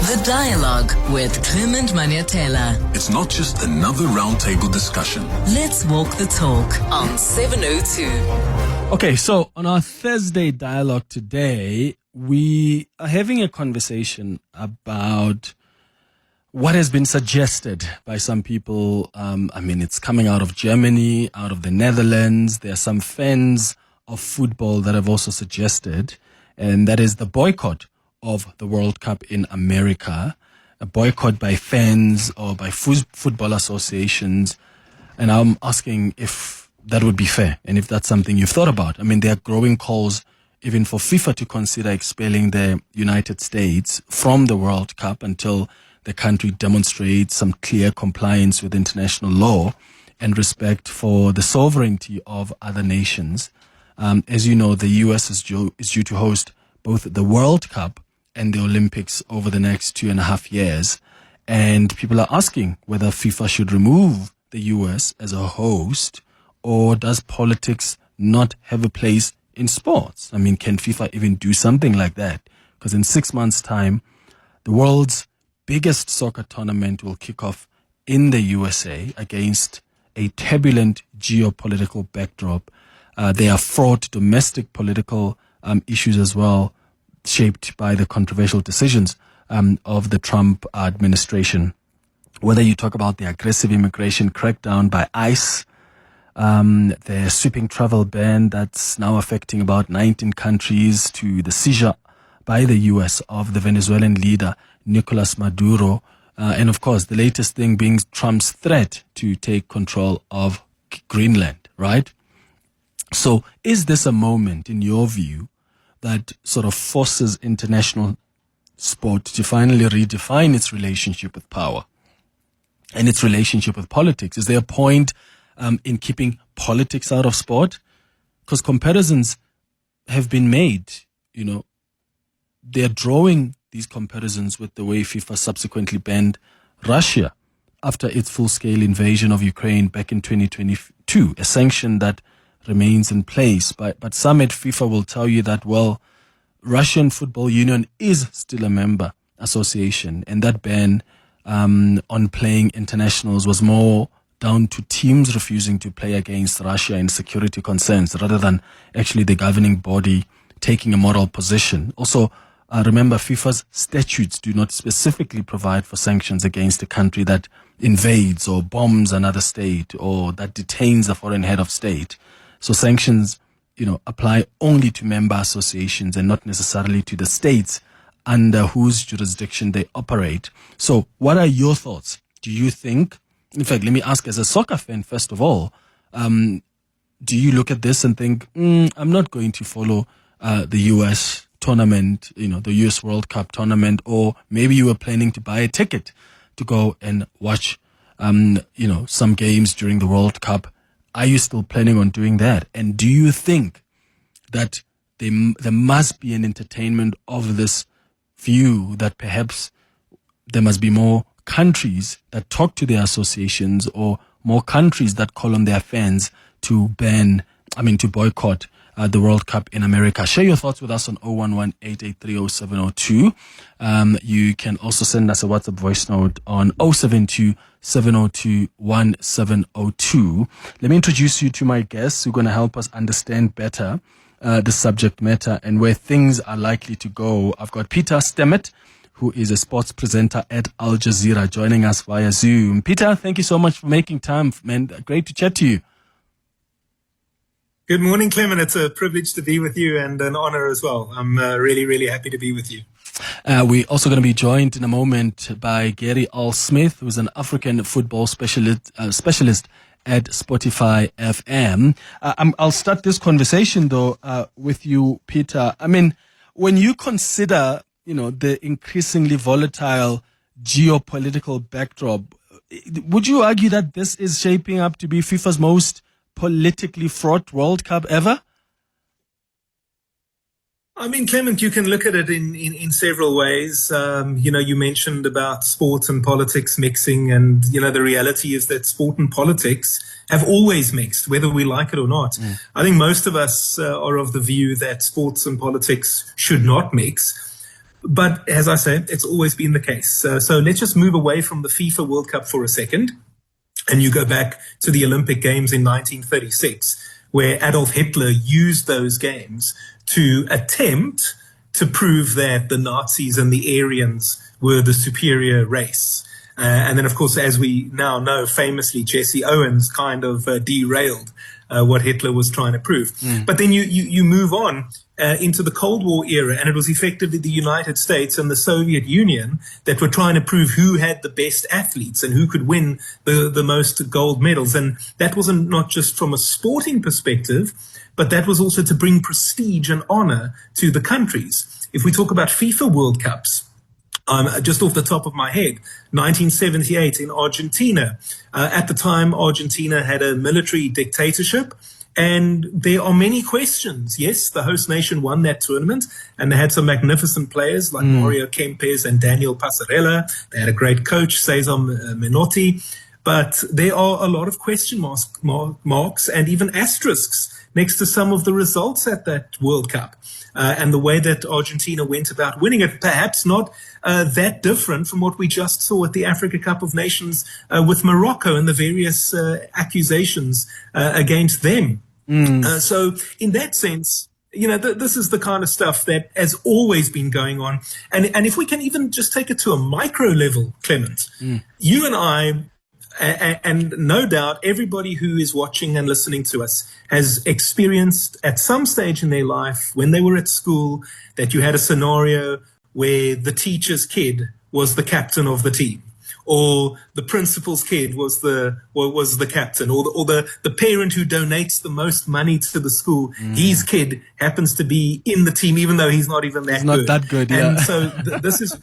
The Dialogue with Clement Manyathela. It's not just another roundtable discussion. Let's walk the talk on 702. Okay, so on our Thursday Dialogue today, we are having a conversation about what has been suggested by some people. It's coming out of Germany, out of the Netherlands. There are some fans of football that have also suggested, and that is the boycott of the World Cup in America, a boycott by fans or by football associations. And I'm asking if that would be fair and if that's something you've thought about. I mean, there are growing calls even for FIFA to consider expelling the United States from the World Cup until the country demonstrates some clear compliance with international law and respect for the sovereignty of other nations. As you know, the US is due to host both the World Cup and the Olympics over the next 2.5 years. And people are asking whether FIFA should remove the US as a host, or does politics not have a place in sports? I mean, can FIFA even do something like that? Because in 6 months' time, the world's biggest soccer tournament will kick off in the USA against a turbulent geopolitical backdrop. There are fraught domestic political issues as well, shaped by the controversial decisions of the Trump administration. Whether you talk about the aggressive immigration crackdown by ICE, the sweeping travel ban that's now affecting about 19 countries, to the seizure by the US of the Venezuelan leader Nicolas Maduro, and of course the latest thing being Trump's threat to take control of Greenland, right? So is this a moment, in your view, that sort of forces international sport to finally redefine its relationship with power and its relationship with politics? Is there a point in keeping politics out of sport? Because comparisons have been made, they're drawing these comparisons with the way FIFA subsequently banned Russia after its full-scale invasion of Ukraine back in 2022, a sanction that remains in place. But some at FIFA will tell you that, well, Russian Football Union is still a member association, and that ban on playing internationals was more down to teams refusing to play against Russia in security concerns rather than actually the governing body taking a moral position. Also, remember, FIFA's statutes do not specifically provide for sanctions against a country that invades or bombs another state or that detains a foreign head of state. So sanctions, apply only to member associations and not necessarily to the states under whose jurisdiction they operate. So what are your thoughts? Do you think, in fact, let me ask as a soccer fan, first of all, do you look at this and think, I'm not going to follow the US tournament, the US World Cup tournament, or maybe you were planning to buy a ticket to go and watch, some games during the World Cup? Are you still planning on doing that? And do you think that there must be an entertainment of this view that perhaps there must be more countries that talk to their associations or more countries that call on their fans to boycott the World Cup in America? Share your thoughts with us on 011-883-0702. You can also send us a WhatsApp voice note on 072-702-1702. Let me introduce you to my guests who are going to help us understand better the subject matter and where things are likely to go. I've got Peter Stemmet, who is a sports presenter at Al Jazeera, joining us via Zoom. Peter, thank you so much for making time, man. Great to chat to you. Good morning, Clement. It's a privilege to be with you and an honor as well. I'm really, really happy to be with you. We're also going to be joined in a moment by Gary Al-Smith, who's an African football specialist at Sporty FM. I'll start this conversation, though, with you, Peter. I mean, when you consider, the increasingly volatile geopolitical backdrop, would you argue that this is shaping up to be FIFA's most politically fraught World Cup ever? I mean, Clement, you can look at it in several ways. You mentioned about sport and politics mixing, and, the reality is that sport and politics have always mixed, whether we like it or not. I think most of us are of the view that sports and politics should not mix. But as I say, it's always been the case. So let's just move away from the FIFA World Cup for a second. And you go back to the Olympic Games in 1936, where Adolf Hitler used those games to attempt to prove that the Nazis and the Aryans were the superior race. And then, of course, as we now know, famously, Jesse Owens kind of derailed what Hitler was trying to prove. But then you move on into the Cold War era, and it was effectively the United States and the Soviet Union that were trying to prove who had the best athletes and who could win the most gold medals. And that wasn't not just from a sporting perspective, but that was also to bring prestige and honor to the countries. If we talk about FIFA World Cups, just off the top of my head, 1978 in Argentina. At the time, Argentina had a military dictatorship, and there are many questions. Yes, the host nation won that tournament, and they had some magnificent players like Mario Kempes and Daniel Passarella. They had a great coach, Cesar Menotti. But there are a lot of question marks and even asterisks next to some of the results at that World Cup. And the way that Argentina went about winning it, perhaps not that different from what we just saw at the Africa Cup of Nations with Morocco and the various accusations against them. So in that sense, this is the kind of stuff that has always been going on. And if we can even just take it to a micro level, Clement, you and I, and no doubt everybody who is watching and listening to us has experienced at some stage in their life when they were at school that you had a scenario where the teacher's kid was the captain of the team, or the principal's kid was the captain, or the parent who donates the most money to the school, his kid happens to be in the team even though he's not even that good. Not that good, yeah. And so this is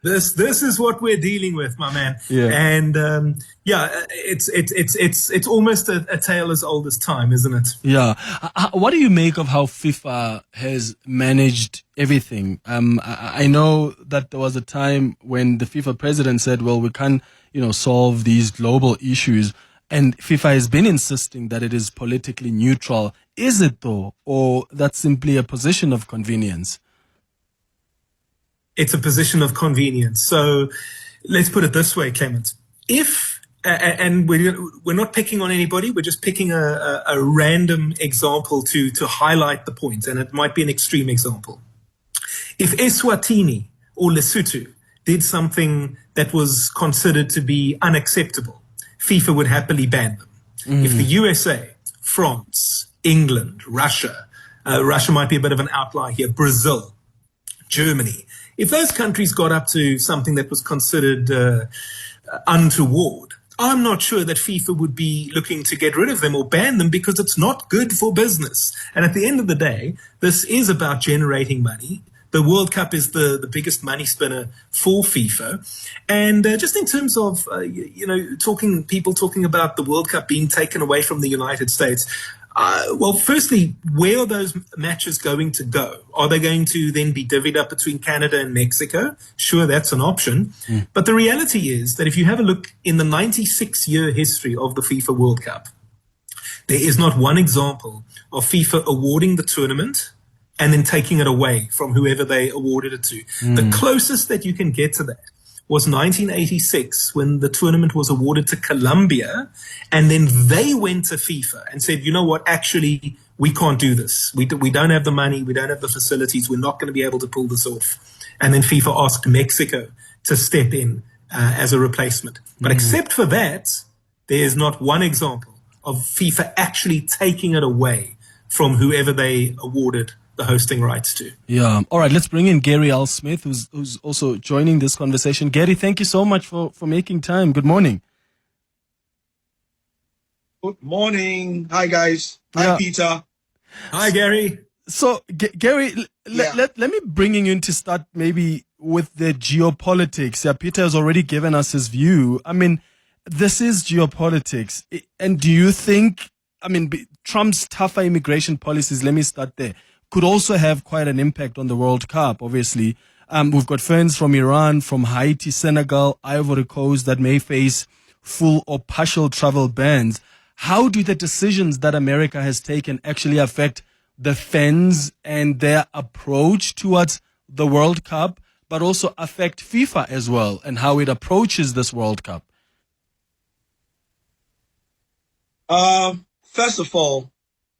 This is what we're dealing with, my man. Yeah. And it's almost a tale as old as time, isn't it? Yeah. What do you make of how FIFA has managed everything? I know that there was a time when the FIFA president said, well, we can't, solve these global issues. And FIFA has been insisting that it is politically neutral. Is it though? Or that's simply a position of convenience? It's a position of convenience. So let's put it this way, Clement. And we're not picking on anybody, we're just picking a random example to highlight the point, and it might be an extreme example. If Eswatini or Lesotho did something that was considered to be unacceptable, FIFA would happily ban them. If the USA, France, England, Russia might be a bit of an outlier here, Brazil, Germany, if those countries got up to something that was considered untoward, I'm not sure that FIFA would be looking to get rid of them or ban them, because it's not good for business. And at the end of the day, this is about generating money. The World Cup is the biggest money spinner for FIFA. And just in terms of, people talking about the World Cup being taken away from the United States, well, firstly, where are those matches going to go? Are they going to then be divvied up between Canada and Mexico? Sure, that's an option. But the reality is that if you have a look in the 96-year history of the FIFA World Cup, there is not one example of FIFA awarding the tournament and then taking it away from whoever they awarded it to. The closest that you can get to that was 1986, when the tournament was awarded to Colombia, and then they went to FIFA and said, you know what, actually, we can't do this. We don't have the money, we don't have the facilities, we're not going to be able to pull this off. And then FIFA asked Mexico to step in as a replacement. But except for that, there is not one example of FIFA actually taking it away from whoever they awarded the hosting rights to. Yeah. All right. Let's bring in Gary Al-Smith, who's also joining this conversation. Gary, thank you so much for making time. Good morning. Good morning. Hi, guys. Hi, Peter. Hi, Gary. So, Gary, let me bring you in to start maybe with the geopolitics. Yeah, Peter has already given us his view. I mean, this is geopolitics. And do you think, Trump's tougher immigration policies, let me start there, could also have quite an impact on the World Cup, obviously. We've got friends from Iran, from Haiti, Senegal, Ivory Coast that may face full or partial travel bans. How do the decisions that America has taken actually affect the fans and their approach towards the World Cup? but also affect FIFA as well and how it approaches this World Cup? First of all,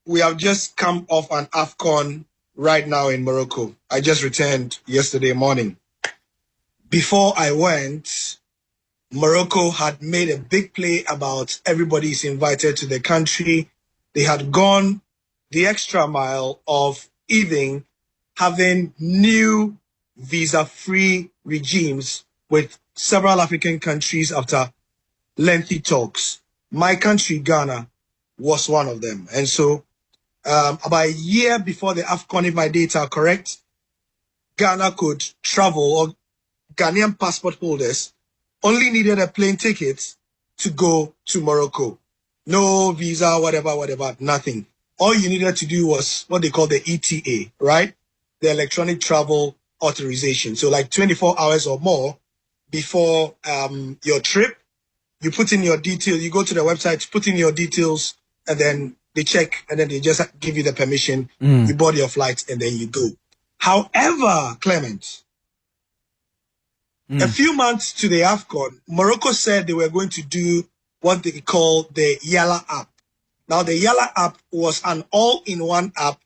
we have just come off an AFCON right now in Morocco. I just returned yesterday morning. Before I went, Morocco had made a big play about everybody is invited to the country. They had gone the extra mile of even having new visa-free regimes with several African countries after lengthy talks. My country, Ghana, was one of them. And so about a year before the AFCON, if my data are correct, Ghana could travel, or Ghanaian passport holders only needed a plane ticket to go to Morocco. No visa, whatever, nothing. All you needed to do was what they call the ETA, right? The electronic travel authorization. So like 24 hours or more before your trip, you put in your details, you go to the website, put in your details, and then they check, and then they just give you the permission. You board your flight, and then you go. However, Clement, a few months to the AFCON, Morocco said they were going to do what they call the Yala app. Now, the Yala app was an all-in-one app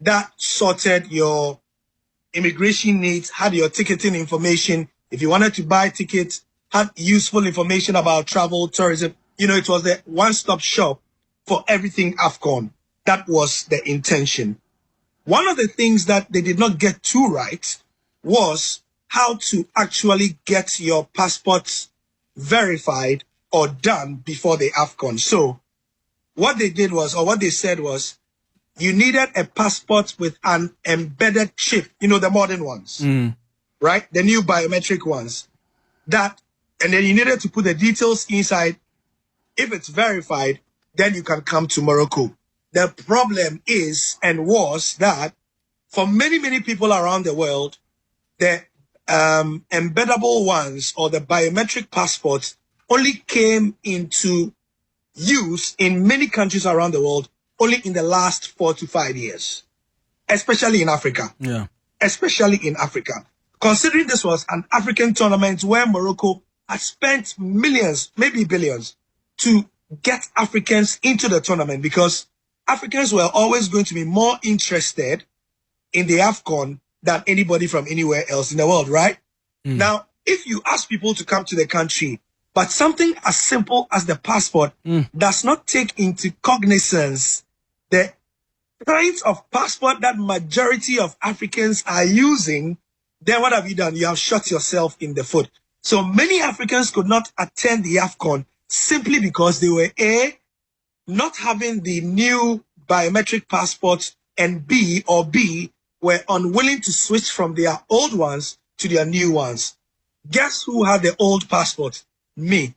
that sorted your immigration needs, had your ticketing information. If you wanted to buy tickets, had useful information about travel, tourism. You know, it was the one-stop shop for everything AFCON. That was the intention. One of the things that they did not get too right was how to actually get your passports verified or done before the AFCON. So what they did was, or what they said was, you needed a passport with an embedded chip, you know, the modern ones, right? The new biometric ones. And then you needed to put the details inside. If it's verified, then you can come to Morocco. The problem is and was that for many, many people around the world, the embeddable ones or the biometric passports only came into use in many countries around the world only in the last 4 to 5 years, especially in Africa. Yeah. Especially in Africa. Considering this was an African tournament where Morocco had spent millions, maybe billions, to get Africans into the tournament, because Africans were always going to be more interested in the AFCON than anybody from anywhere else in the world, right? Now, if you ask people to come to the country, but something as simple as the passport does not take into cognizance the kinds of passport that majority of Africans are using, then what have you done? You have shot yourself in the foot. So many Africans could not attend the AFCON simply because they were A, not having the new biometric passports, and B, were unwilling to switch from their old ones to their new ones. Guess who had the old passport? Me.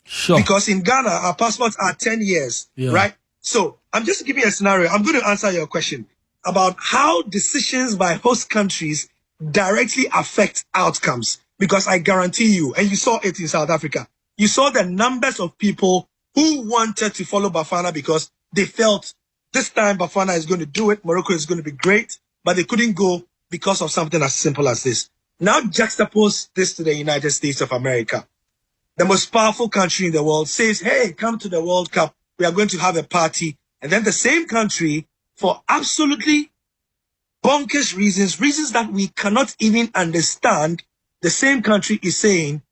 Sure. Because in Ghana, our passports are 10 years, right? So I'm just giving you a scenario. I'm going to answer your question about how decisions by host countries directly affect outcomes. Because I guarantee you, and you saw it in South Africa, you saw the numbers of people who wanted to follow Bafana because they felt this time Bafana is going to do it, Morocco is going to be great, but they couldn't go because of something as simple as this. Now juxtapose this to the United States of America. The most powerful country in the world says, hey, come to the World Cup. We are going to have a party. And then the same country, for absolutely bonkers reasons that we cannot even understand, the same country is saying,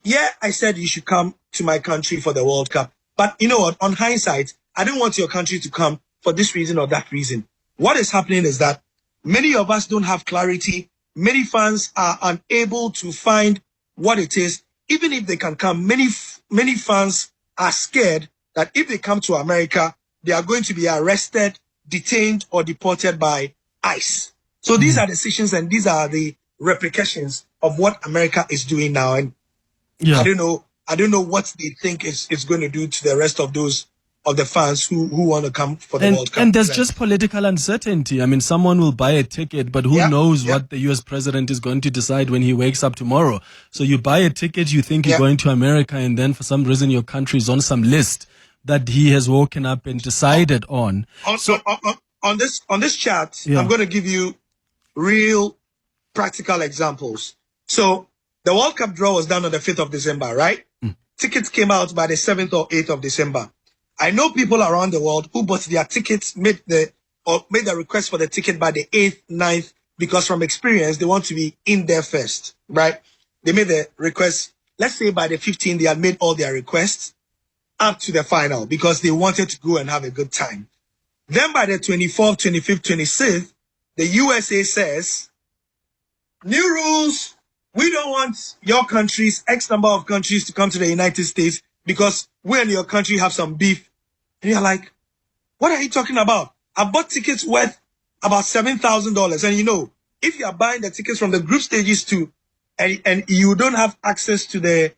yeah, I said you should come to my country for the World Cup. But you know what? On hindsight, I don't want your country to come for this reason or that reason. What is happening is that many of us don't have clarity. Many fans are unable to find what it is. Even if they can come, many fans are scared that if they come to America, they are going to be arrested, detained, or deported by ICE. So these are decisions and these are the repercussions of what America is doing now. And I don't know what they think is going to do to the rest of those of the fans who want to come for the World Cup. And there's just political uncertainty. I mean, someone will buy a ticket, but who knows what the US president is going to decide when he wakes up tomorrow. So you buy a ticket, you think you're going to America, and then for some reason your country is on some list that he has woken up and decided on. On this chat, I'm going to give you real practical examples. So the World Cup draw was done on the 5th of December, right? Tickets came out by the 7th or 8th of December. I know people around the world who bought their tickets, made the request for the ticket by the 8th, 9th, because from experience, they want to be in there first, right? They made the request, let's say by the 15th, they had made all their requests up to the final because they wanted to go and have a good time. Then by the 24th, 25th, 26th, the USA says, new rules. We don't want your countries, X number of countries to come to the United States because we and your country have some beef. And you're like, what are you talking about? I bought tickets worth about $7,000. And you know, if you are buying the tickets from the group stages too, and you don't have access to the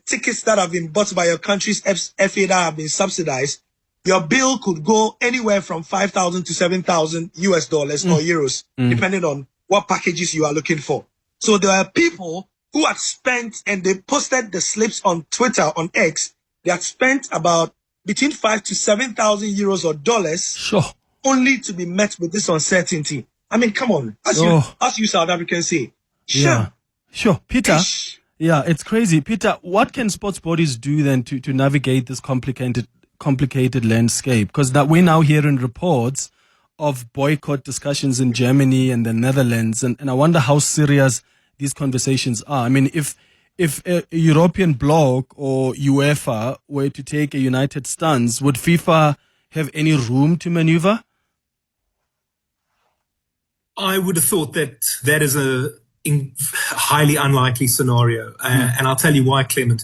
tickets that have been bought by your country's FA that have been subsidized, your bill could go anywhere from $5,000 to $7,000 US dollars or euros, depending on what packages you are looking for. So there are people who had spent, and they posted the slips on Twitter, on X, they had spent about between 5,000 to 7,000 euros or dollars only to be met with this uncertainty. I mean, come on, as you South Africans say. Sure. Peter, yeah, it's crazy. Peter, what can sports bodies do then to navigate this complicated landscape? Because that we're now hearing reports of boycott discussions in Germany and the Netherlands, and I wonder how serious these conversations are. I mean, if a European bloc or UEFA were to take a united stance, would FIFA have any room to maneuver? I would have thought that is a highly unlikely scenario. And I'll tell you why, Clement.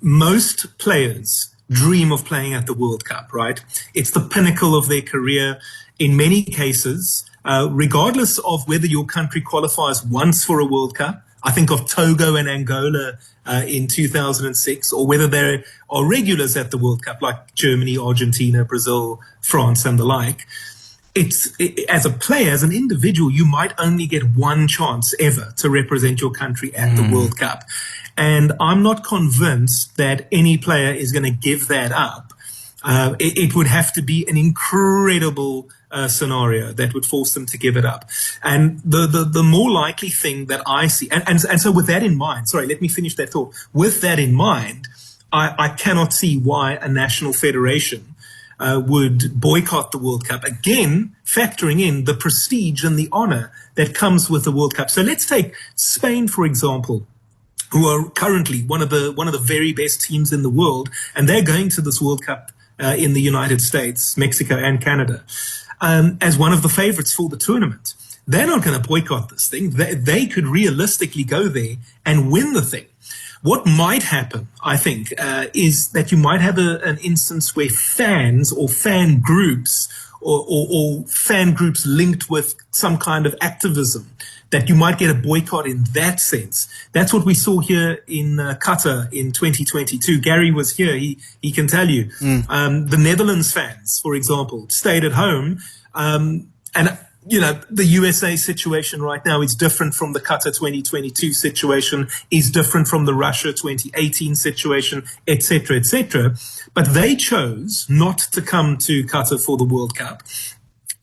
Most players dream of playing at the World Cup, right? It's the pinnacle of their career. In many cases, regardless of whether your country qualifies once for a World Cup, I think of Togo and Angola in 2006, or whether there are regulars at the World Cup like Germany, Argentina, Brazil, France, and the like. As a player, as an individual, you might only get one chance ever to represent your country at the World Cup. And I'm not convinced that any player is going to give that up. It would have to be an incredible scenario that would force them to give it up. And the more likely thing that I see, and so with that in mind, sorry, let me finish that thought. With that in mind, I cannot see why a national federation would boycott the World Cup, again, factoring in the prestige and the honor that comes with the World Cup. So let's take Spain, for example, who are currently one of the very best teams in the world, and they're going to this World Cup in the United States, Mexico, and Canada, as one of the favorites for the tournament. They're not going to boycott this thing. They could realistically go there and win the thing. What might happen, I think, is that you might have an instance where fans or fan groups or fan groups linked with some kind of activism, that you might get a boycott in that sense. That's what we saw here in Qatar in 2022. Gary was here. He can tell you. The Netherlands fans, for example, stayed at home. And, you know, the USA situation right now is different from the Qatar 2022 situation, is different from the Russia 2018 situation, et cetera, but they chose not to come to Qatar for the World Cup.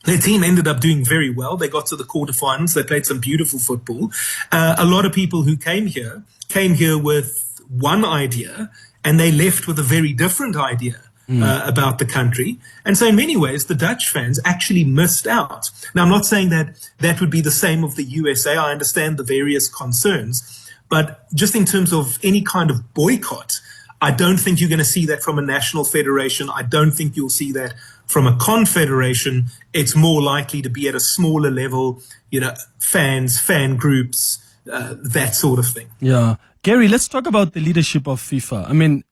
Their team ended up doing very well. They got to the quarterfinals. They played some beautiful football. A lot of people who came here with one idea, and they left with a very different idea about the country. And so in many ways, the Dutch fans actually missed out. Now, I'm not saying that would be the same of the USA. I understand the various concerns. But just in terms of any kind of boycott, I don't think you're going to see that from a national federation. I don't think you'll see that from a confederation. It's more likely to be at a smaller level, you know, fans, fan groups, that sort of thing. Yeah. Gary, let's talk about the leadership of FIFA. I mean,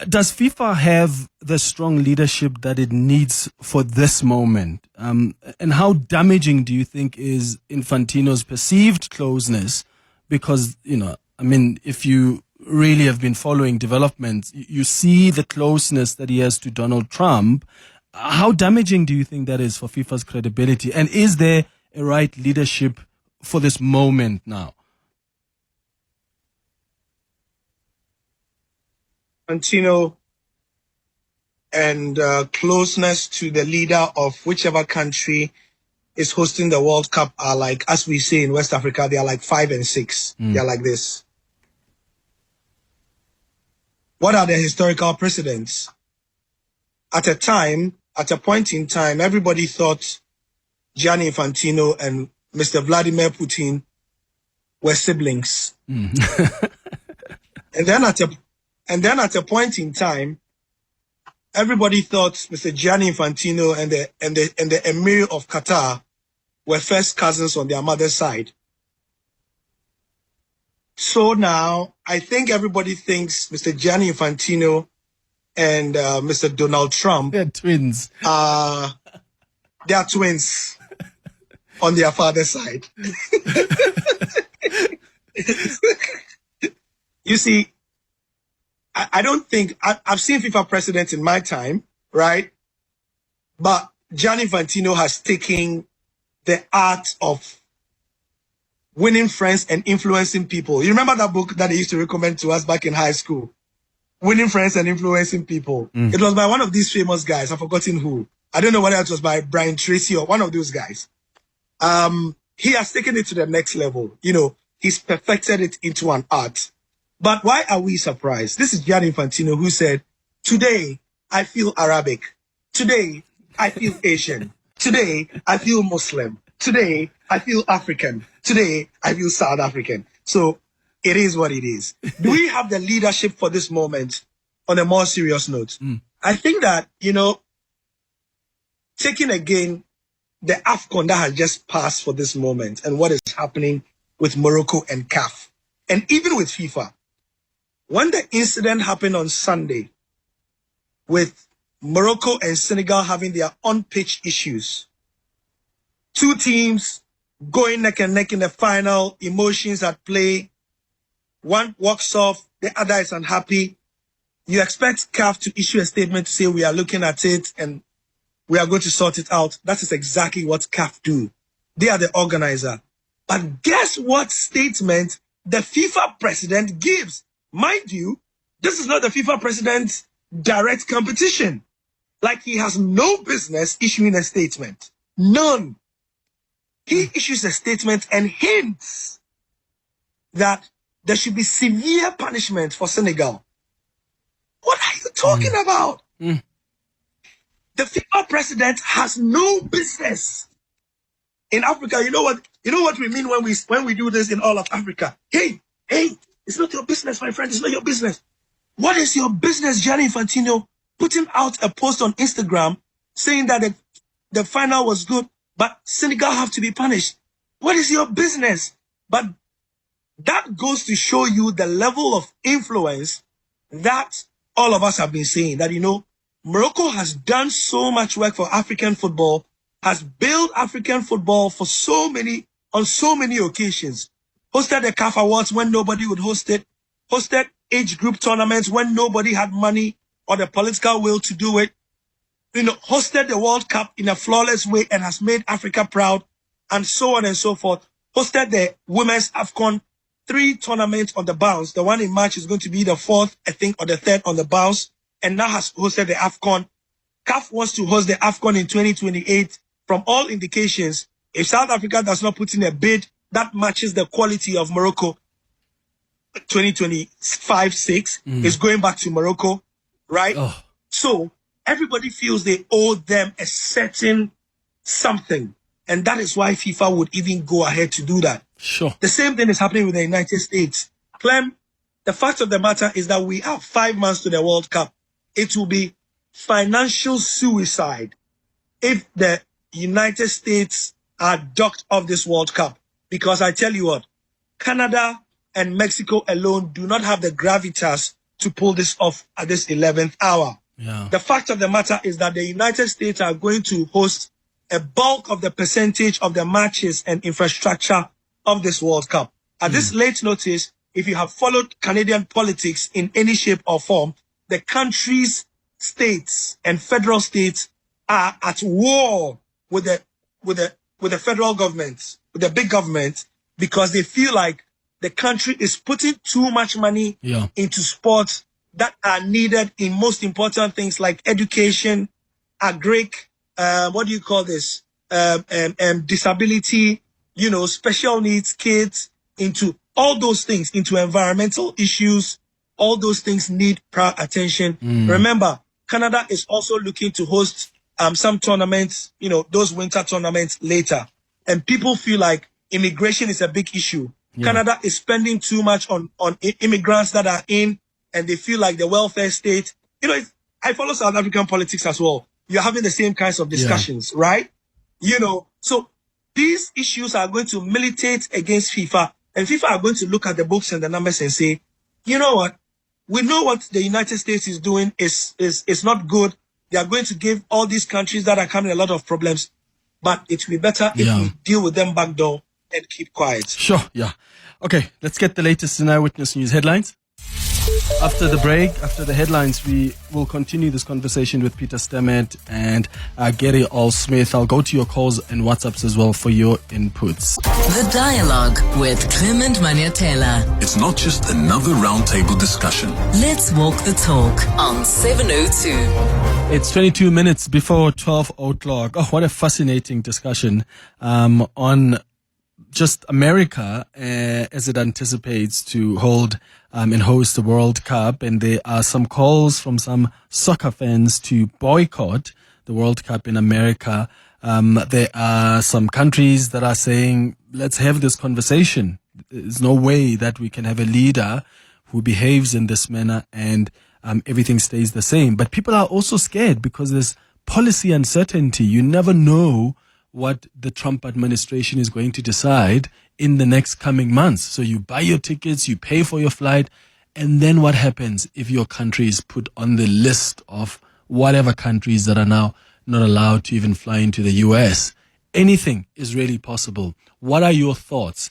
does FIFA have the strong leadership that it needs for this moment? And how damaging do you think is Infantino's perceived closeness? Because, you know, I mean, if you really have been following developments, you see the closeness that he has to Donald Trump. How damaging do you think that is for FIFA's credibility? And is there a right leadership for this moment now? Infantino and closeness to the leader of whichever country is hosting the World Cup are like, as we say in West Africa, they are like 5 and 6. They're like this. What are the historical precedents? At a point in time, everybody thought Gianni Infantino and Mr. Vladimir Putin were siblings. And then at a point in time, everybody thought Mr. Gianni Infantino and the Emir of Qatar were first cousins on their mother's side. So now, I think everybody thinks Mr. Gianni Infantino and Mr. Donald Trump... They're twins. They are twins on their father's side. You see, I don't think... I've seen FIFA presidents in my time, right? But Gianni Infantino has taken the art of winning friends and influencing people. You remember that book that they used to recommend to us back in high school? Winning Friends and Influencing People. It was by one of these famous guys. I've forgotten who. I don't know whether it was by Brian Tracy or one of those guys. He has taken it to the next level. You know, he's perfected it into an art. But why are we surprised? This is Gianni Infantino who said, today I feel Arabic. Today I feel Asian. Today I feel Muslim. Today I feel African. Today I feel South African. So it is what it is. Do we have the leadership for this moment on a more serious note? I think that, you know, taking again the AFCON that has just passed for this moment and what is happening with Morocco and CAF, and even with FIFA, when the incident happened on Sunday with Morocco and Senegal having their on-pitch issues, two teams going neck and neck in the final, emotions at play, one walks off, the other is unhappy. You expect CAF to issue a statement to say we are looking at it and we are going to sort it out. That is exactly what CAF do. They are the organizer. But guess what statement the FIFA president gives? Mind you, this is not the FIFA president's direct competition. Like, he has no business issuing a statement. None. He issues a statement and hints that there should be severe punishment for Senegal. What are you talking about? The FIFA president has no business in Africa. You know what we mean when we do this in all of Africa. Hey, it's not your business, my friend. It's not your business. What is your business, Gianni Infantino, putting out a post on Instagram saying that the final was good, but Senegal have to be punished? What is your business? But that goes to show you the level of influence that all of us have been saying, that, you know, Morocco has done so much work for African football, has built African football on so many occasions, hosted the CAF Awards when nobody would host it, hosted age group tournaments when nobody had money or the political will to do it, you know, hosted the World Cup in a flawless way and has made Africa proud, and so on and so forth. Hosted the Women's AFCON, 3 tournaments on the bounce. The one in March is going to be the 4th, I think, or the 3rd on the bounce, and now has hosted the AFCON. CAF wants to host the AFCON in 2028. From all indications, if South Africa does not put in a bid that matches the quality of Morocco, 2025-6 is going back to Morocco, right? So everybody feels they owe them a certain something. And that is why FIFA would even go ahead to do that. Sure. The same thing is happening with the United States. Clem, the fact of the matter is that we have 5 months to the World Cup. It will be financial suicide if the United States are docked off this World Cup. Because I tell you what, Canada and Mexico alone do not have the gravitas to pull this off at this 11th hour. Yeah. The fact of the matter is that the United States are going to host a bulk of the percentage of the matches and infrastructure of this World Cup. At this late notice, if you have followed Canadian politics in any shape or form, the country's states and federal states are at war with the federal government, with the big government, because they feel like the country is putting too much money into sports that are needed in most important things like education, agric, disability, special needs kids, into all those things, into environmental issues. All those things need prior attention. Remember, Canada is also looking to host some tournaments, those winter tournaments later. And people feel like immigration is a big issue. Yeah. Canada is spending too much on immigrants that are in, and they feel like the welfare state. I follow South African politics as well. You're having the same kinds of discussions, right? So these issues are going to militate against FIFA, and FIFA are going to look at the books and the numbers and say, you know what? We know what the United States is doing is not good. They are going to give all these countries that are coming a lot of problems, but it will be better if we deal with them back door and keep quiet. Sure, yeah. Okay, let's get the latest in Eyewitness News headlines. After the break, after the headlines, we will continue this conversation with Peter Stemmet and Gary Al-Smith. I'll go to your calls and WhatsApps as well for your inputs. The Dialogue with Clement Manyathela. It's not just another roundtable discussion. Let's walk the talk on 702. It's 22 minutes before 12 o'clock. Oh, what a fascinating discussion on just America as it anticipates to hold and host the World Cup. And there are some calls from some soccer fans to boycott the World Cup in America. There are some countries that are saying, let's have this conversation. There's no way that we can have a leader who behaves in this manner and everything stays the same. But people are also scared because there's policy uncertainty. You never know what the Trump administration is going to decide in the next coming months. So you buy your tickets, you pay for your flight, and then what happens if your country is put on the list of whatever countries that are now not allowed to even fly into the US? Anything is really possible. What are your thoughts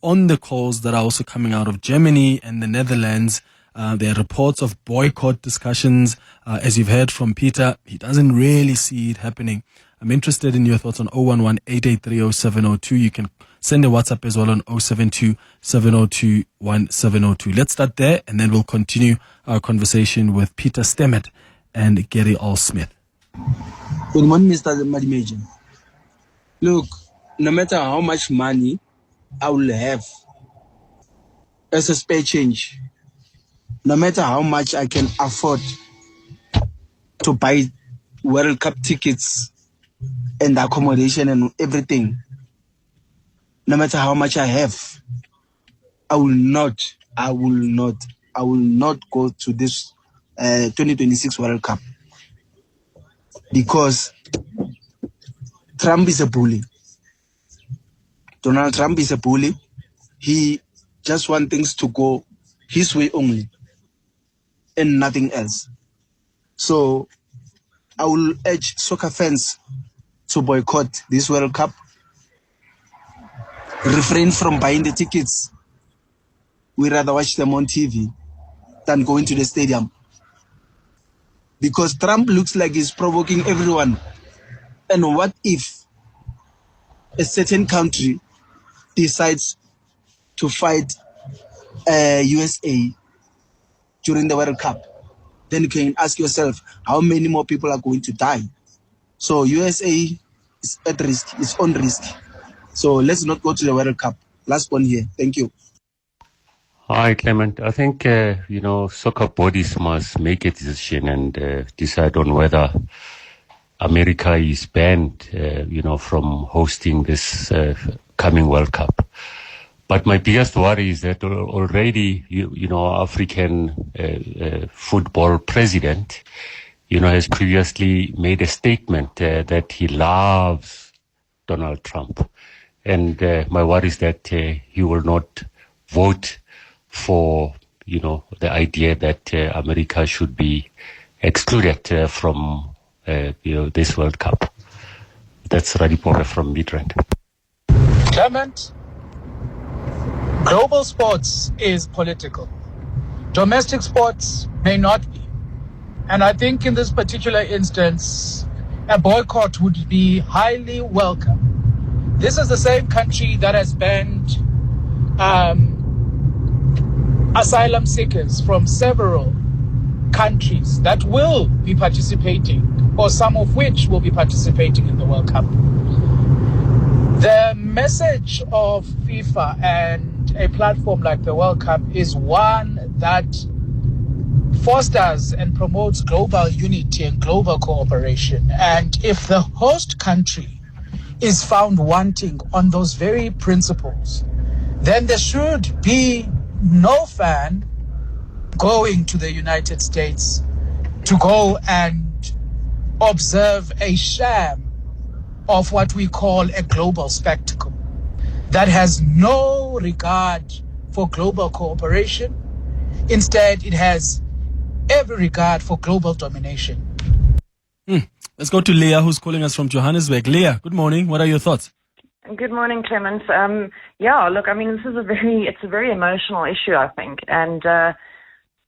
on the calls that are also coming out of Germany and the Netherlands? There are reports of boycott discussions. As you've heard from Peter, he doesn't really see it happening. I'm interested in your thoughts on 011-883-0702. You can send a WhatsApp as well on 072-702-1702. Let's start there, and then we'll continue our conversation with Peter Stemmet and Gary Al-Smith. Good morning, Mr. Madimeja. Look, no matter how much money I will have as a spare change, no matter how much I can afford to buy World Cup tickets and accommodation and everything, no matter how much I have, I will not go to this 2026 World Cup, because Trump is a bully. Donald Trump is a bully. He just wants things to go his way only and nothing else. So I will urge soccer fans to boycott this World Cup, refrain from buying the tickets. We rather watch them on TV than going to the stadium, because Trump looks like he's provoking everyone. And what if a certain country decides to fight USA during the World Cup? Then you can ask yourself, how many more people are going to die? So USA is at risk, it's on risk. So let's not go to the World Cup. Last one here. Thank you. Hi, Clement. I think, soccer bodies must make a decision and decide on whether America is banned, from hosting this coming World Cup. But my biggest worry is that already, African football president, has previously made a statement that he loves Donald Trump. And my worry is that he will not vote for, the idea that America should be excluded from, this World Cup. That's Radipore from Midrand. Clement, global sports is political. Domestic sports may not be. And I think in this particular instance, a boycott would be highly welcome. This is the same country that has banned asylum seekers from several countries that will be participating, or some of which will be participating in the World Cup. The message of FIFA and a platform like the World Cup is one that fosters and promotes global unity and global cooperation. And if the host country is found wanting on those very principles, then there should be no fan going to the United States to go and observe a sham of what we call a global spectacle that has no regard for global cooperation. Instead, it has every regard for global domination. Let's go to Leah, who's calling us from Johannesburg. Leah, good morning. What are your thoughts? Good morning, Clement. Look, I mean, it's a very emotional issue, I think. And,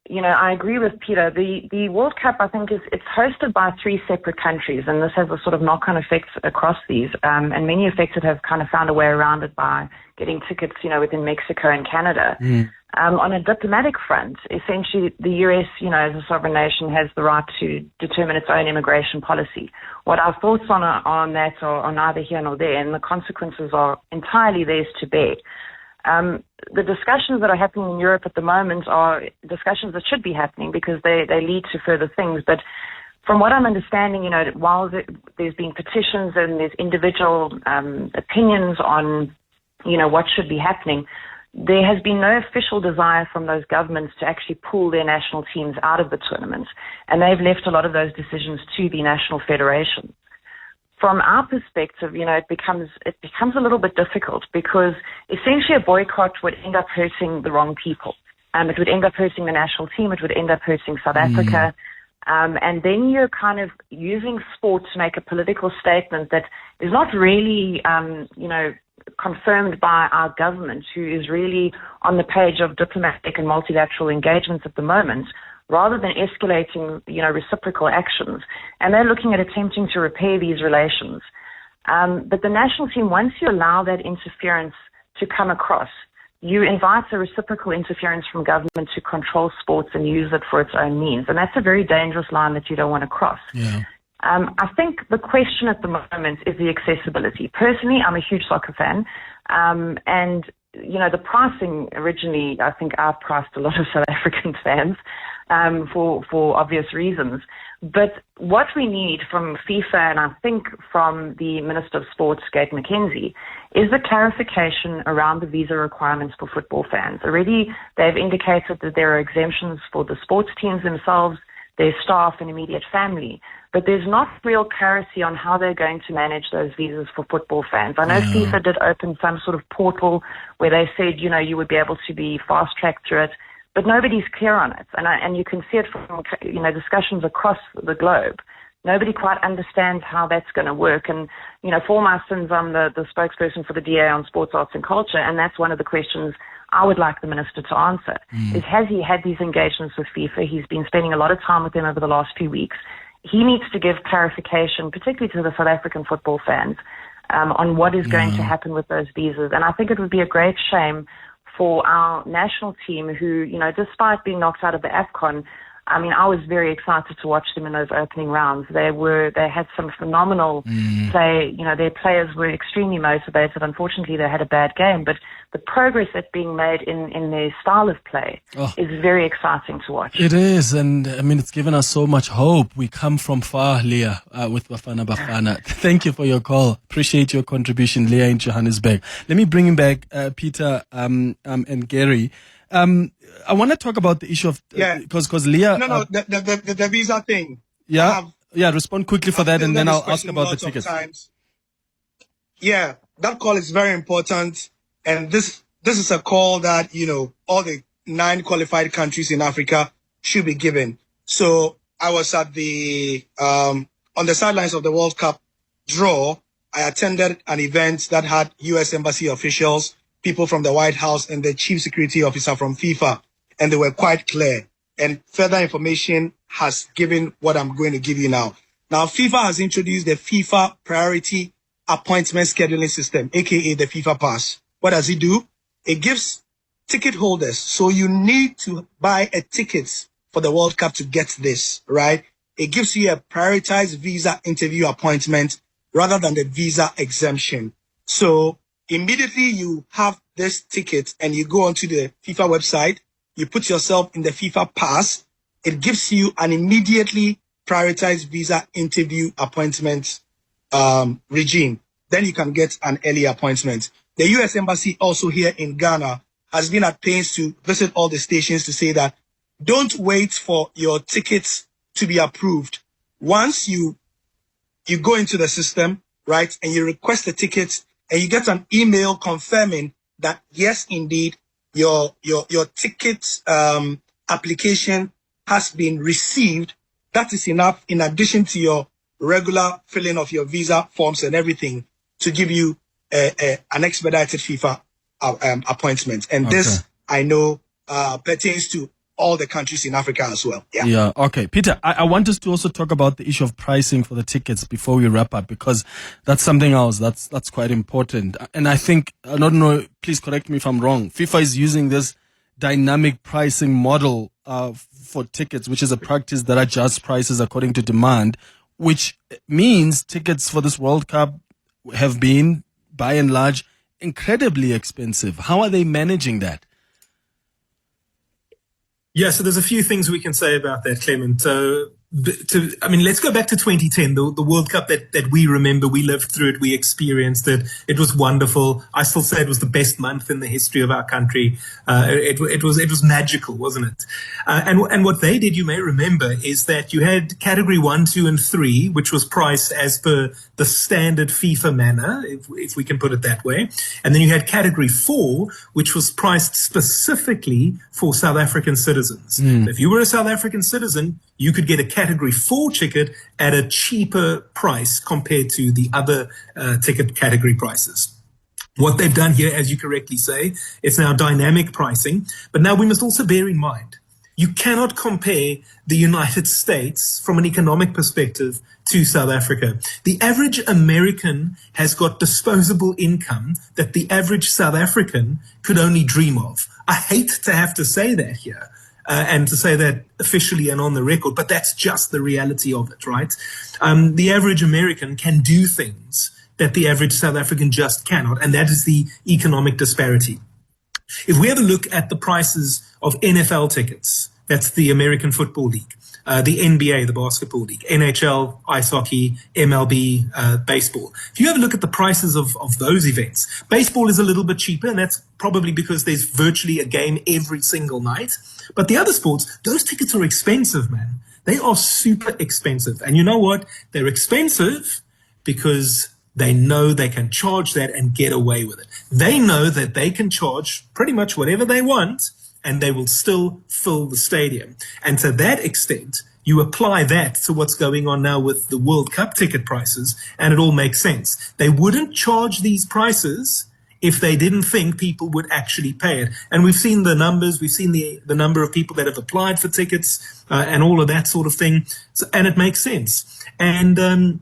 I agree with Peter. The World Cup, I think, it's hosted by 3 separate countries, and this has a sort of knock-on effect across these. And many affected have kind of found a way around it by getting tickets, within Mexico and Canada. On a diplomatic front, essentially the US, as a sovereign nation, has the right to determine its own immigration policy. What our thoughts on that are neither here nor there, and the consequences are entirely theirs to bear. The discussions that are happening in Europe at the moment are discussions that should be happening because they lead to further things. But from what I'm understanding, while there's been petitions and there's individual opinions on, what should be happening, there has been no official desire from those governments to actually pull their national teams out of the tournament, and they've left a lot of those decisions to the national federations. From our perspective, it becomes a little bit difficult because essentially a boycott would end up hurting the wrong people. It would end up hurting the national team. It would end up hurting South Africa. And then you're kind of using sport to make a political statement that is not really, confirmed by our government, who is really on the page of diplomatic and multilateral engagements at the moment, rather than escalating, reciprocal actions. And they're looking at attempting to repair these relations. But the national team, once you allow that interference to come across, you invite a reciprocal interference from government to control sports and use it for its own means. And that's a very dangerous line that you don't want to cross. Yeah. I think the question at the moment is the accessibility. Personally, I'm a huge soccer fan. And, the pricing originally, I think I've priced a lot of South African fans for obvious reasons. But what we need from FIFA, and I think from the Minister of Sports, Gate McKenzie, is the clarification around the visa requirements for football fans. Already, they've indicated that there are exemptions for the sports teams themselves, their staff and immediate family. But there's not real clarity on how they're going to manage those visas for football fans. I know FIFA did open some sort of portal where they said, you would be able to be fast-tracked through it, but nobody's clear on it. And you can see it from, discussions across the globe. Nobody quite understands how that's going to work. And, for my sins, I'm the spokesperson for the DA on sports, arts and culture, and that's one of the questions I would like the minister to answer, is has he had these engagements with FIFA? He's been spending a lot of time with them over the last few weeks. He needs to give clarification, particularly to the South African football fans, on what is going to happen with those visas. And I think it would be a great shame for our national team who, despite being knocked out of the AFCON, I mean, I was very excited to watch them in those opening rounds. They had some phenomenal play. Their players were extremely motivated. Unfortunately, they had a bad game, but the progress that's being made in their style of play is very exciting to watch. It is, and I mean, it's given us so much hope. We come from far, Leah, with Bafana Bafana. Thank you for your call. Appreciate your contribution, Leah in Johannesburg. Let me bring him back, Peter and Gary. I want to talk about the issue of because Leah. The visa thing. Respond quickly for that, and then I'll ask about the tickets. Yeah, that call is very important, and this is a call that all the 9 qualified countries in Africa should be given. So I was at the on the sidelines of the World Cup draw. I attended an event that had U.S. Embassy officials, people from the White House, and the chief security officer from FIFA, and they were quite clear. And further information has given what I'm going to give you now. Now, FIFA has introduced the FIFA Priority Appointment Scheduling System, aka the FIFA Pass. What does it do? It gives ticket holders, so you need to buy a ticket for the World Cup to get this, right? It gives you a prioritized visa interview appointment rather than the visa exemption. So immediately you have this ticket and you go onto the FIFA website, you put yourself in the FIFA pass, it gives you an immediately prioritized visa interview appointment regime. Then you can get an early appointment. The U.S. Embassy also here in Ghana has been at pains to visit all the stations to say that don't wait for your tickets to be approved. Once you go into the system, right, and you request the tickets and you get an email confirming that, yes, indeed, your ticket application has been received, that is enough, in addition to your regular filling of your visa forms and everything, to give you an expedited FIFA appointment. And this, I know, pertains to all the countries in Africa as well. Yeah. Okay. Peter, I want us to also talk about the issue of pricing for the tickets before we wrap up, because that's something else that's quite important. And I think, I don't know, please correct me if I'm wrong, FIFA is using this dynamic pricing model for tickets, which is a practice that adjusts prices according to demand, which means tickets for this World Cup have been, by and large, incredibly expensive. How are they managing that? Yeah, so there's a few things we can say about that, Clement. Let's go back to 2010, the World Cup that we remember. We lived through it. We experienced it. It was wonderful. I still say it was the best month in the history of our country. It was magical, wasn't it? And what they did, you may remember, is that you had category 1, 2, and 3, which was priced as per the standard FIFA manner, if we can put it that way. And then you had category 4, which was priced specifically for South African citizens. If you were a South African citizen, you could get a category 4 ticket at a cheaper price compared to the other ticket category prices. What they've done here, as you correctly say, it's now dynamic pricing. But now we must also bear in mind, you cannot compare the United States from an economic perspective to South Africa. The average American has got disposable income that the average South African could only dream of. I hate to have to say that here. And to say that officially and on the record, but that's just the reality of it, right? The average American can do things that the average South African just cannot, and that is the economic disparity. If we have a look at the prices of NFL tickets, that's the American Football League, the NBA, the basketball league, NHL, ice hockey, MLB, baseball. If you have a look at the prices of those events, baseball is a little bit cheaper, and that's probably because there's virtually a game every single night. But the other sports, those tickets are expensive, man. They are super expensive. And you know what? They're expensive because they know they can charge that and get away with it. They know that they can charge pretty much whatever they want, and they will still fill the stadium. And to that extent, you apply that to what's going on now with the World Cup ticket prices, and it all makes sense. They wouldn't charge these prices if they didn't think people would actually pay it. And we've seen the numbers, we've seen the number of people that have applied for tickets and all of that sort of thing. So, and it makes sense. And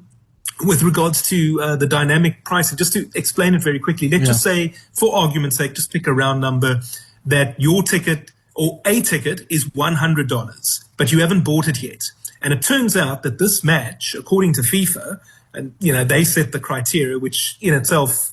with regards to the dynamic pricing, just to explain it very quickly, let's just say, for argument's sake, just pick a round number, that your ticket or a ticket is $100, but you haven't bought it yet. And it turns out that this match, according to FIFA, and they set the criteria, which in itself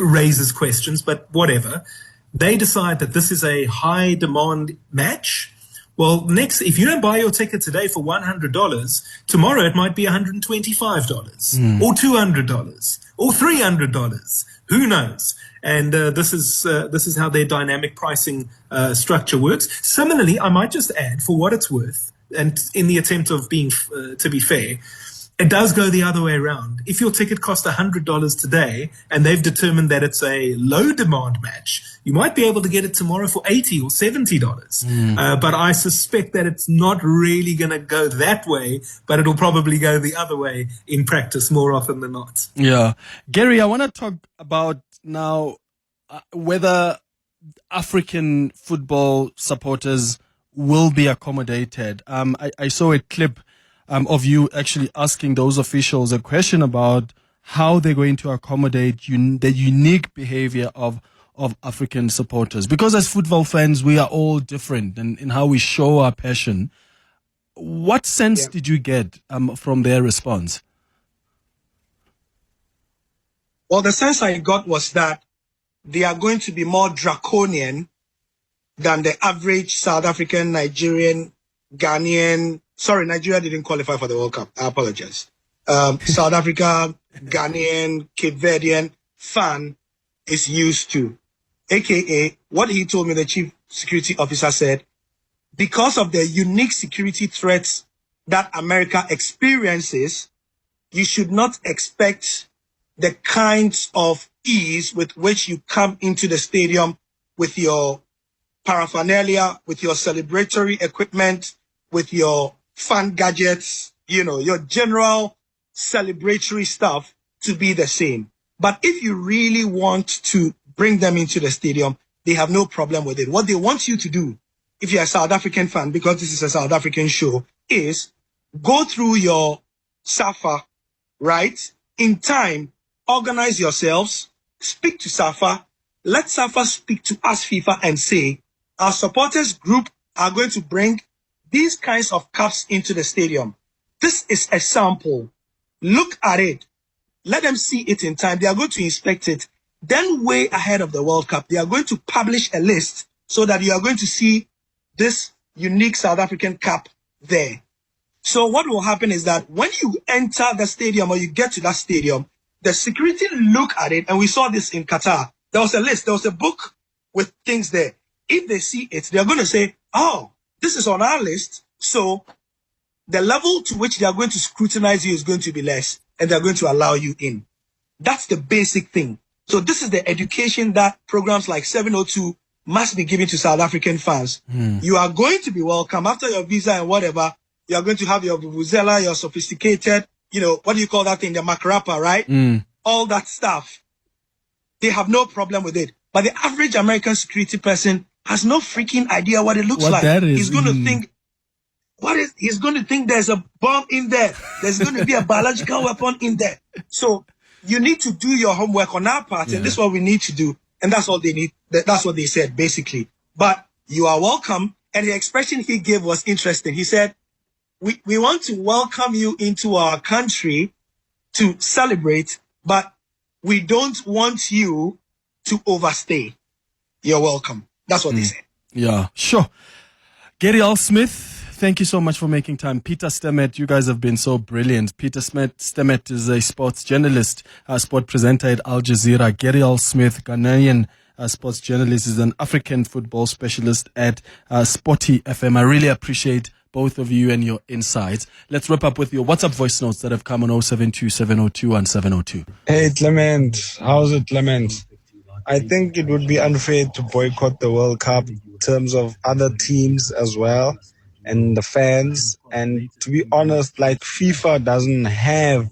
raises questions, but whatever. They decide that this is a high demand match. Well, if you don't buy your ticket today for $100, tomorrow it might be $125 or $200 or $300. Who knows? And this is how their dynamic pricing structure works. Similarly, I might just add, for what it's worth, and in the attempt of being to be fair, it does go the other way around. If your ticket costs $100 today and they've determined that it's a low demand match, you might be able to get it tomorrow for $80 or $70. But I suspect that it's not really going to go that way, but it'll probably go the other way in practice more often than not. Yeah. Gary, I want to talk about now whether African football supporters will be accommodated. I saw a clip of you actually asking those officials a question about how they're going to accommodate the unique behavior of African supporters. Because as football fans, we are all different in how we show our passion. What sense did you get from their response? Well, the sense I got was that they are going to be more draconian than the average South African, Nigerian, Ghanaian. Sorry, Nigeria didn't qualify for the World Cup. I apologize. South Africa, Ghanaian, Cape Verdean fan is used to. AKA, what he told me, the chief security officer said, because of the unique security threats that America experiences, you should not expect the kinds of ease with which you come into the stadium with your paraphernalia, with your celebratory equipment, with your fun gadgets, your general celebratory stuff to be the same. But if you really want to bring them into the stadium, they have no problem with it. What they want you to do, if you're a South African fan, because this is a South African show, is go through your SAFA, right? In time, organize yourselves, speak to SAFA, let SAFA speak to us, FIFA, and say, our supporters group are going to bring these kinds of cups into the stadium. This is a sample. Look at it. Let them see it in time. They are going to inspect it. Then way ahead of the World Cup, they are going to publish a list so that you are going to see this unique South African cup there. So what will happen is that when you enter the stadium or you get to that stadium, the security look at it, and we saw this in Qatar. There was a list, there was a book with things there. If they see it, they're going to say, oh, this is on our list. So the level to which they are going to scrutinize you is going to be less, and they're going to allow you in. That's the basic thing. So this is the education that programs like 702 must be giving to South African fans. You are going to be welcome after your visa and whatever. You are going to have your vuvuzela, your sophisticated, what do you call that thing? The makarapa, right? All that stuff. They have no problem with it. But the average American security person has no freaking idea what it looks like. He's going to think, he's going to think there's a bomb in there. There's going to be a biological weapon in there. So you need to do your homework on our part, and this is what we need to do. And that's all they need. That's what they said, basically. But you are welcome. And the expression he gave was interesting. He said, we want to welcome you into our country to celebrate, but we don't want you to overstay. You're welcome. That's what they said. Yeah, sure. Gary Al-Smith, thank you so much for making time. Peter Stemmet, you guys have been so brilliant. Peter Stemmet is a sports journalist, sport presenter at Al Jazeera. Gary Al-Smith, Ghanaian sports journalist, is an African football specialist at Sporty FM. I really appreciate both of you and your insights. Let's wrap up with your WhatsApp voice notes that have come on 072-702-1702. Hey, Clement. How's it, Clement? I think it would be unfair to boycott the World Cup in terms of other teams as well and the fans. And to be honest, FIFA doesn't have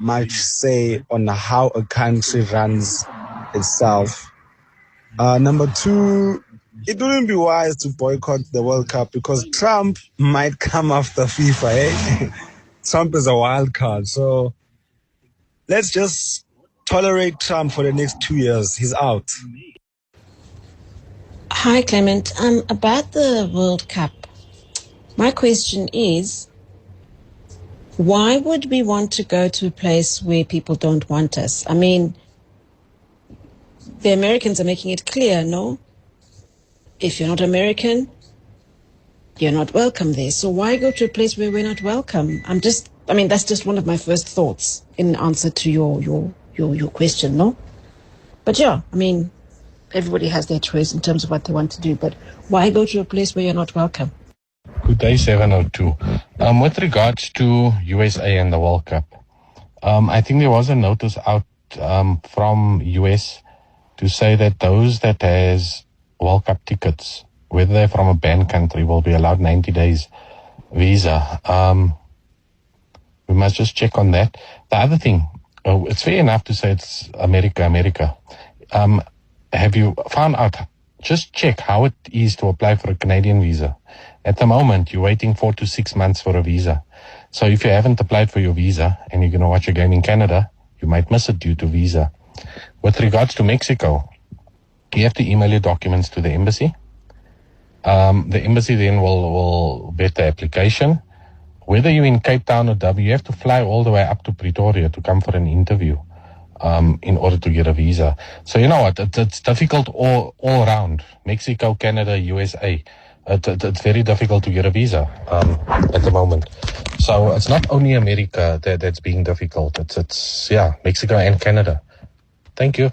much say on how a country runs itself. Number two, it wouldn't be wise to boycott the World Cup because Trump might come after FIFA, eh? Trump is a wild card. So let's just tolerate Trump for the next 2 years. He's out. Hi, Clement. About the World Cup, my question is, why would we want to go to a place where people don't want us? I mean, the Americans are making it clear, no? If you're not American, you're not welcome there. So why go to a place where we're not welcome? That's just one of my first thoughts in answer to your question, no? But yeah, everybody has their choice in terms of what they want to do, but why go to a place where you're not welcome? Good day, 702. With regards to USA and the World Cup, I think there was a notice out from US to say that those that has World Cup tickets, whether they're from a banned country, will be allowed 90 days visa. We must just check on that. The other thing, it's fair enough to say it's America. Have you found out, just check how it is to apply for a Canadian visa. At the moment, you're waiting 4 to 6 months for a visa. So if you haven't applied for your visa and you're going to watch a game in Canada, you might miss it due to visa. With regards to Mexico, you have to email your documents to the embassy. The embassy then will vet the application. Whether you're in Cape Town or Dublin, you have to fly all the way up to Pretoria to come for an interview. in order to get a visa. So you know what? It's difficult all around. Mexico, Canada, USA. It's very difficult to get a visa at the moment. So it's not only America that's being difficult. It's Mexico and Canada. Thank you.